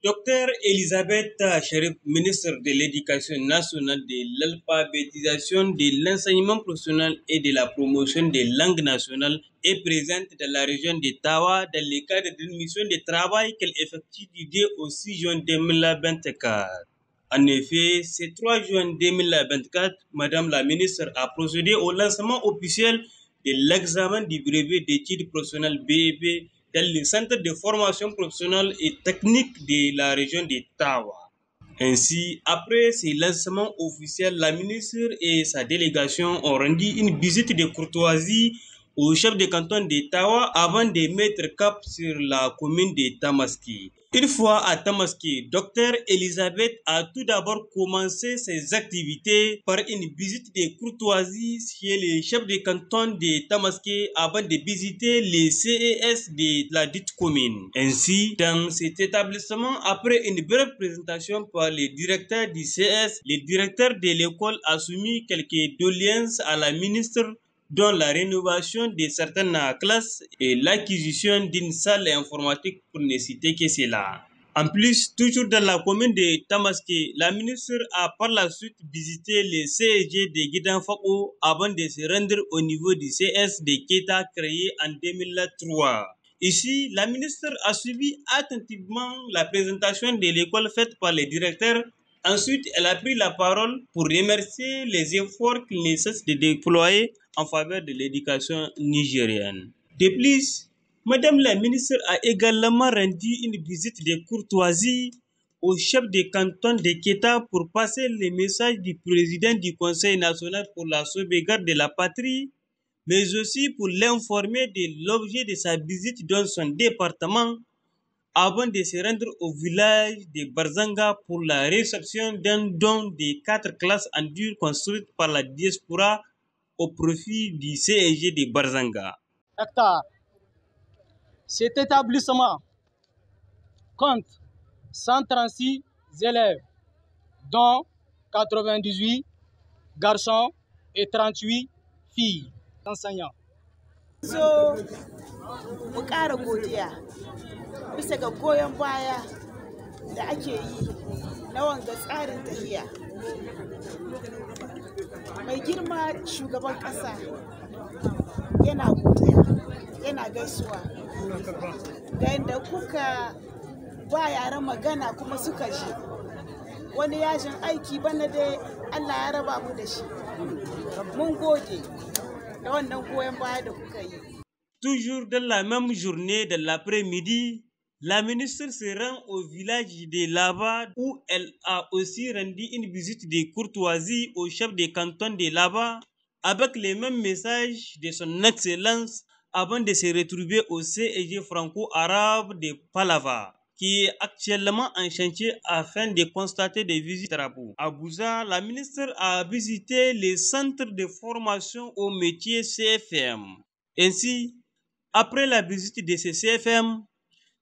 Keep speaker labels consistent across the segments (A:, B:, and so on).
A: Docteur Elisabeth Sherif, ministre de l'Éducation nationale, de l'alphabétisation, de l'enseignement professionnel et de la promotion des langues nationales, est présente dans la région de Tawa dans le cadre d'une mission de travail qu'elle effectue du 2 au 6 juin 2024. En effet, ce 3 juin 2024, Madame la ministre a procédé au lancement officiel de l'examen du brevet d'études professionnelles BEP dans le centre de formation professionnelle et technique de la région de Tawa. Ainsi, après ce lancement officiel, la ministre et sa délégation ont rendu une visite de courtoisie au chef de canton de Tawa avant de mettre cap sur la commune de Tamaské. Une fois à Tamaské, Dr Elisabeth a tout d'abord commencé ses activités par une visite de courtoisie chez le chef de canton de Tamaské avant de visiter les CES de la dite commune. Ainsi, dans cet établissement, après une brève présentation par le directeur du CS, le directeur de l'école a soumis quelques doléances à la ministre, dont la rénovation de certaines classes et l'acquisition d'une salle informatique pour ne citer que cela. En plus, toujours dans la commune de Tamaské, la ministre a par la suite visité le CEG de Guidanfako avant de se rendre au niveau du CS de Keta créé en 2003. Ici, la ministre a suivi attentivement la présentation de l'école faite par le directeur. Ensuite, elle a pris la parole pour remercier les efforts qu'il ne cesse de déployer en faveur de l'éducation nigérienne. De plus, Madame la ministre a également rendu une visite de courtoisie au chef de canton de Keta pour passer le message du président du Conseil national pour la sauvegarde de la patrie, mais aussi pour l'informer de l'objet de sa visite dans son département avant de se rendre au village de Barzanga pour la réception d'un don de 4 classes en dur construites par la diaspora au profit du CEG de Barzanga.
B: Cet établissement compte 136 élèves, dont 98 garçons et 38 filles enseignants.
C: So, mu ƙara godiya bisa ga goyon baya da ake yi na wanga tsarin tafiya. Mai girma shugaban ƙasa yana godiya, yana gaisuwa ga yadda kuka ba yaran magana kuma suka ji. Wani yajin aiki bana dai Allah ya raba mu da shi. Mun gode da wannan goyon baya da kuka yi.
A: Toujours dans la même journée de l'après-midi, la ministre se rend au village de Laba où elle a aussi rendu une visite de courtoisie au chef de canton de Laba avec les mêmes messages de son excellence avant de se retrouver au CEG franco-arabe de Palava, qui est actuellement en chantier afin de constater des visites travaux. À Bouza, la ministre a visité les centres de formation au métier CFM. Ainsi, après la visite de ces CFM,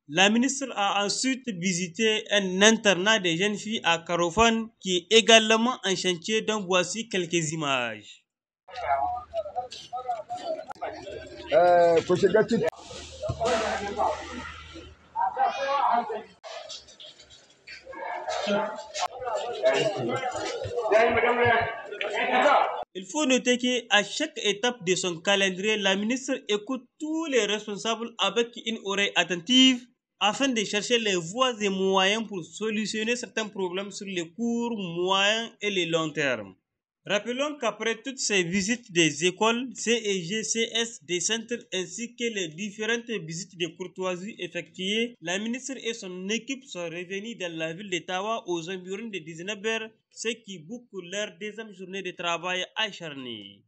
A: la ministre a ensuite visité un internat de jeunes filles à Carofan qui est également en chantier, dont voici quelques images. Il faut noter qu'à chaque étape de son calendrier, la ministre écoute tous les responsables avec une oreille attentive afin de chercher les voies et moyens pour solutionner certains problèmes sur le court, moyen et le long terme. Rappelons qu'après toutes ces visites des écoles, CEG, CS, des centres ainsi que les différentes visites de courtoisie effectuées, la ministre et son équipe sont revenus dans la ville de Tawa aux environs de 19h, ce qui boucle leur deuxième journée de travail acharné.